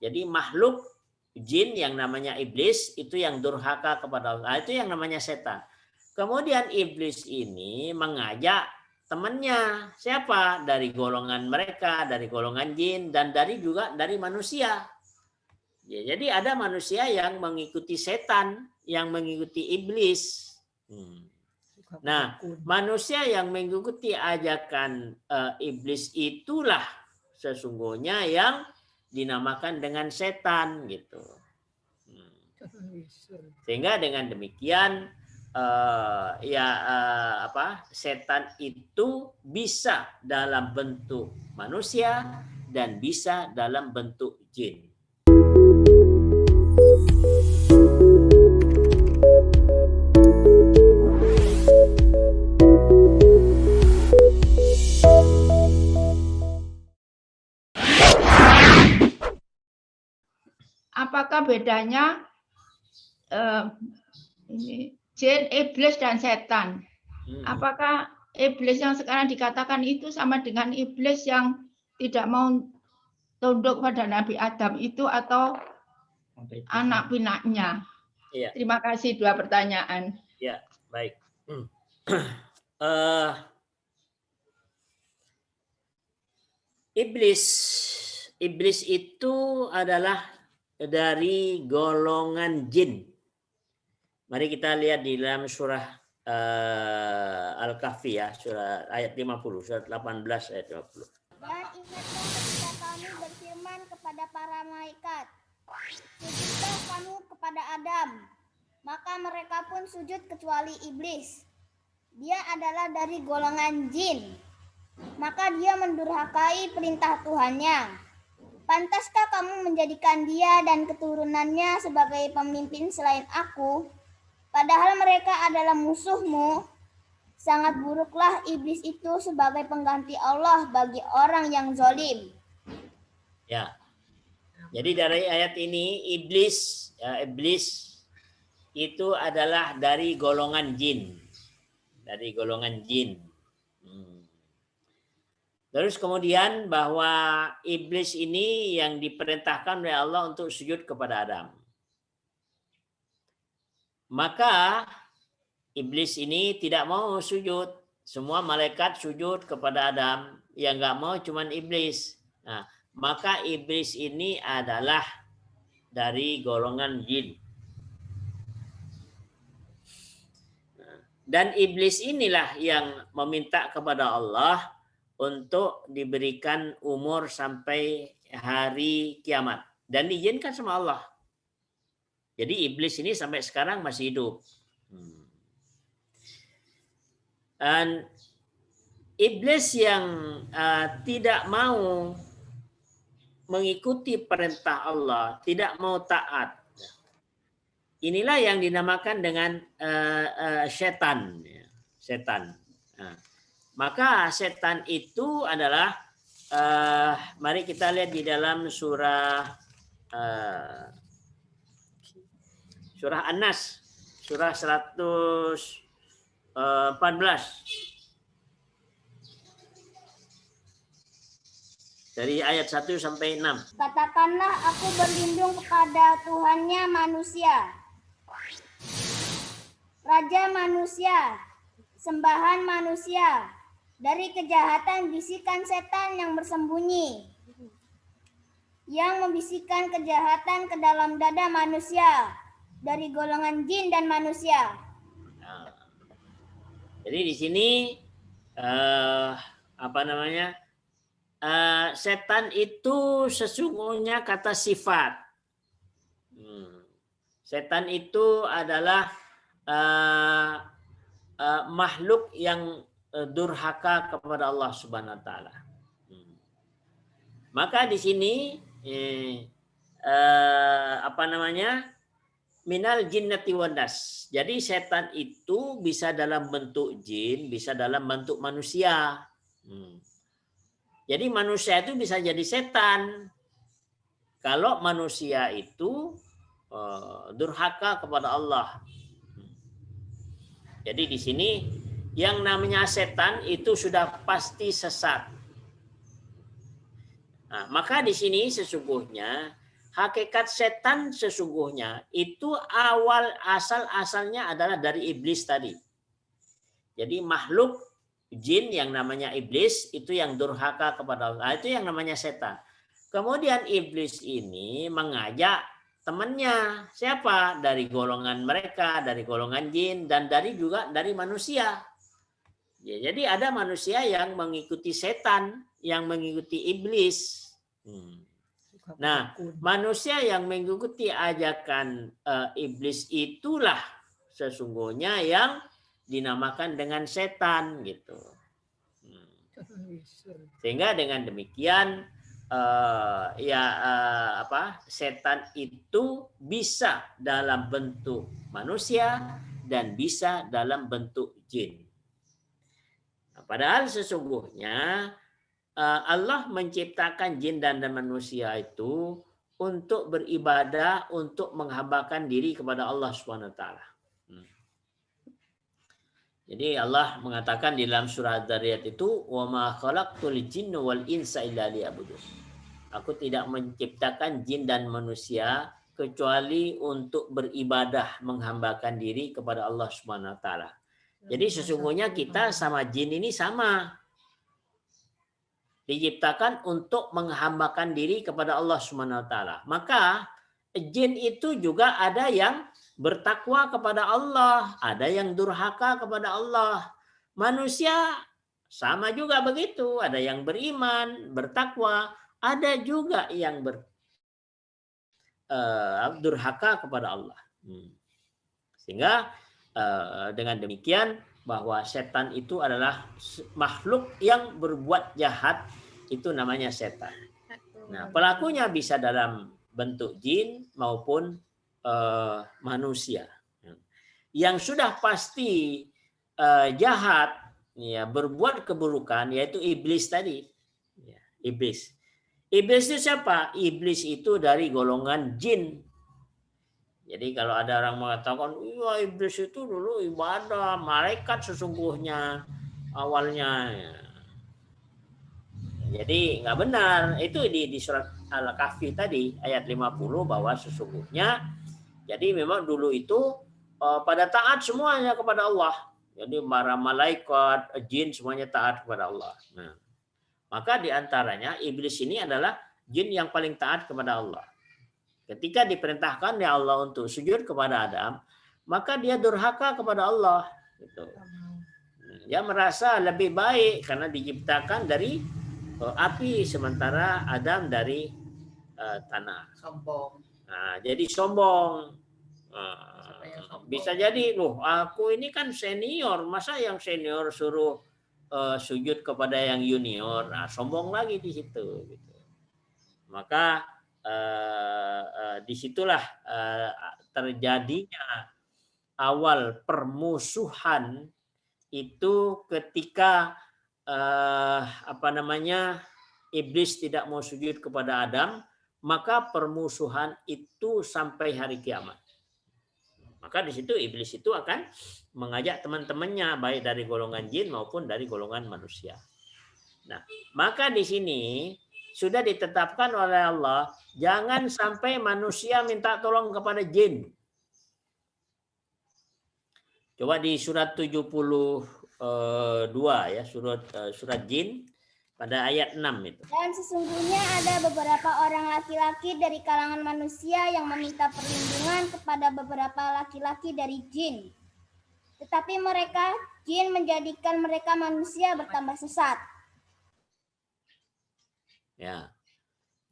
Jadi makhluk jin yang namanya iblis itu yang durhaka kepada Allah. Itu yang namanya setan. Kemudian iblis ini mengajak temannya. Siapa? Dari golongan mereka, dari golongan jin, dan juga dari manusia. Ya, jadi ada manusia yang mengikuti setan, yang mengikuti iblis. Nah, manusia yang mengikuti ajakan iblis itulah sesungguhnya yang dinamakan dengan setan gitu. Sehingga dengan demikian setan itu bisa dalam bentuk manusia dan bisa dalam bentuk jin. Apakah bedanya jin, iblis, dan setan? Apakah iblis yang sekarang dikatakan itu sama dengan iblis yang tidak mau tunduk pada Nabi Adam itu atau anak pinaknya? Iya. Terima kasih, 2 pertanyaan. Ya, baik. Iblis itu adalah dari golongan jin. Mari kita lihat di dalam surah Al-Kahfi ya, surah ayat 50, surat 18 ayat 50. Dan ingatlah ketika kami berfirman kepada para malaikat, sujudlah kamu kepada Adam. Maka mereka pun sujud kecuali iblis. Dia adalah dari golongan jin. Maka dia mendurhakai perintah Tuhannya. Pantaskah kamu menjadikan dia dan keturunannya sebagai pemimpin selain aku? Padahal mereka adalah musuhmu. Sangat buruklah iblis itu sebagai pengganti Allah bagi orang yang zalim. Ya. Jadi dari ayat ini iblis itu adalah dari golongan jin. Dari golongan jin. Terus kemudian bahwa iblis ini yang diperintahkan oleh Allah untuk sujud kepada Adam. Maka iblis ini tidak mau sujud. Semua malaikat sujud kepada Adam. Yang nggak mau cuman iblis. Nah, maka iblis ini adalah dari golongan jin. Dan iblis inilah yang meminta kepada Allah untuk diberikan umur sampai hari kiamat. Dan diizinkan sama Allah. Jadi iblis ini sampai sekarang masih hidup. Dan iblis yang tidak mau mengikuti perintah Allah, tidak mau taat, inilah yang dinamakan dengan setan. Setan. Nah, maka setan itu adalah mari kita lihat di dalam surah An-Nas, surah 114 dari ayat 1 sampai 6. Katakanlah aku berlindung kepada Tuhannya manusia, Raja manusia, sembahan manusia, dari kejahatan bisikan setan yang bersembunyi, yang membisikkan kejahatan ke dalam dada manusia, dari golongan jin dan manusia. Nah, jadi di sini setan itu sesungguhnya kata sifat. Setan itu adalah makhluk yang durhaka kepada Allah Subhanahu wa taala. Maka di sini minal jinnati wan nas. Jadi setan itu bisa dalam bentuk jin, bisa dalam bentuk manusia. Jadi manusia itu bisa jadi setan. Kalau manusia itu durhaka kepada Allah. Jadi di sini yang namanya setan itu sudah pasti sesat. Nah, maka di sini sesungguhnya hakikat setan sesungguhnya itu asal-asalnya adalah dari iblis tadi. Jadi makhluk jin yang namanya iblis itu yang durhaka kepada Allah, itu yang namanya setan. Kemudian iblis ini mengajak temannya, siapa? Dari golongan mereka, dari golongan jin, dan juga dari manusia. Ya, jadi ada manusia yang mengikuti setan, yang mengikuti iblis. Nah, manusia yang mengikuti ajakan iblis itulah sesungguhnya yang dinamakan dengan setan gitu. Sehingga dengan demikian setan itu bisa dalam bentuk manusia dan bisa dalam bentuk jin. Nah, padahal sesungguhnya Allah menciptakan jin dan manusia itu untuk beribadah, untuk menghambakan diri kepada Allah SWT. Jadi Allah mengatakan di dalam surah Dzariyat itu, "Wa ma khalaqtul jinna wal insa illa liya'budun." Aku tidak menciptakan jin dan manusia kecuali untuk beribadah, menghambakan diri kepada Allah SWT. Jadi sesungguhnya kita sama jin ini sama. Diciptakan untuk menghambakan diri kepada Allah SWT. Maka jin itu juga ada yang bertakwa kepada Allah, ada yang durhaka kepada Allah. Manusia sama juga begitu, ada yang beriman, bertakwa, ada juga yang durhaka kepada Allah. Sehingga dengan demikian bahwa setan itu adalah makhluk yang berbuat jahat, itu namanya setan. Nah, pelakunya bisa dalam bentuk jin maupun manusia. Yang sudah pasti jahat, ya, berbuat keburukan, yaitu iblis tadi. Ya, iblis. Iblis itu siapa? Iblis itu dari golongan jin. Jadi kalau ada orang mengatakan, iya iblis itu dulu ibadah, malaikat sesungguhnya awalnya. Jadi nggak benar. Itu di surat Al-Kahfi tadi, ayat 50, bahwa sesungguhnya, jadi memang dulu itu pada taat semuanya kepada Allah. Jadi para malaikat, jin semuanya taat kepada Allah. Nah, maka diantaranya iblis ini adalah jin yang paling taat kepada Allah. Ketika diperintahkan ya Allah untuk sujud kepada Adam, maka dia durhaka kepada Allah. Gitu. Dia merasa lebih baik karena diciptakan dari api, sementara Adam dari tanah. Sombong. Nah, jadi sombong. Bisa jadi, loh, aku ini kan senior, masa yang senior suruh sujud kepada yang junior? Nah, sombong lagi di situ. Gitu. Maka disitulah terjadinya awal permusuhan itu ketika iblis tidak mau sujud kepada Adam, maka permusuhan itu sampai hari kiamat. Maka di situ iblis itu akan mengajak teman-temannya baik dari golongan jin maupun dari golongan manusia. Nah, maka di sini sudah ditetapkan oleh Allah, jangan sampai manusia minta tolong kepada jin. Coba di surat 72 ya, surat jin pada ayat 6 itu. Dan sesungguhnya ada beberapa orang laki-laki dari kalangan manusia yang meminta perlindungan kepada beberapa laki-laki dari jin. Tetapi mereka, jin, menjadikan mereka manusia bertambah sesat. Ya,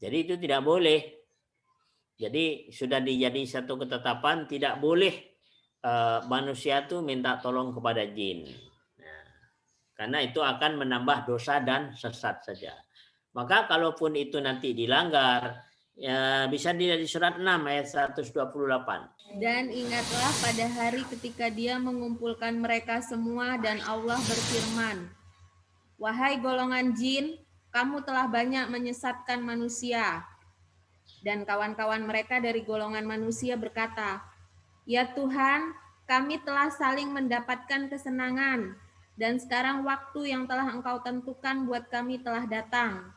jadi itu tidak boleh. Jadi sudah dijadi satu ketetapan tidak boleh manusia itu minta tolong kepada jin. Nah, karena itu akan menambah dosa dan sesat saja. Maka kalaupun itu nanti dilanggar, ya bisa dilihat di surat 6 ayat 128. Dan ingatlah pada hari ketika dia mengumpulkan mereka semua dan Allah berfirman, wahai golongan jin, kamu telah banyak menyesatkan manusia. Dan kawan-kawan mereka dari golongan manusia berkata, ya Tuhan, kami telah saling mendapatkan kesenangan, dan sekarang waktu yang telah Engkau tentukan buat kami telah datang.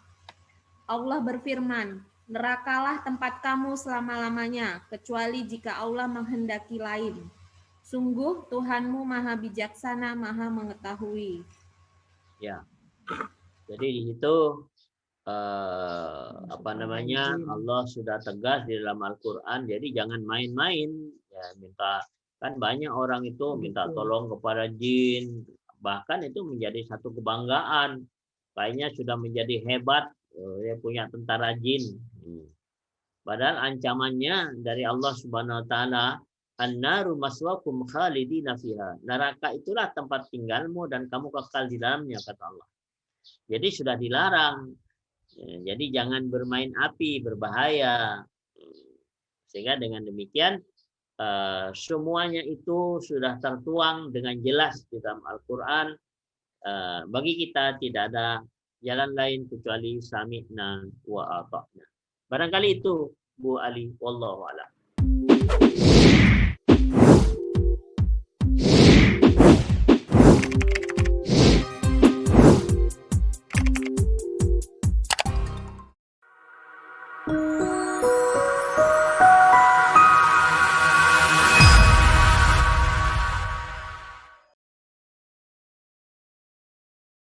Allah berfirman, Nerakalah tempat kamu selama-lamanya, kecuali jika Allah menghendaki lain. Sungguh Tuhanmu maha bijaksana, maha mengetahui. Ya. Jadi di situ Allah sudah tegas di dalam Al-Quran. Jadi jangan main-main. Ya, kan banyak orang itu minta tolong kepada jin. Bahkan itu menjadi satu kebanggaan. Kayaknya sudah menjadi hebat. Dia punya tentara jin. Padahal ancamannya dari Allah Subhanahu Wa Taala, an-naru maswakum khalidina fiha. Neraka itulah tempat tinggalmu dan kamu kekal di dalamnya, kata Allah. Jadi sudah dilarang. Jadi jangan bermain api, berbahaya. Sehingga dengan demikian semuanya itu sudah tertuang dengan jelas di dalam Al-Quran. Bagi kita tidak ada jalan lain kecuali sami'na wa ata'na. Barangkali itu Bu Ali, wallahu a'lam.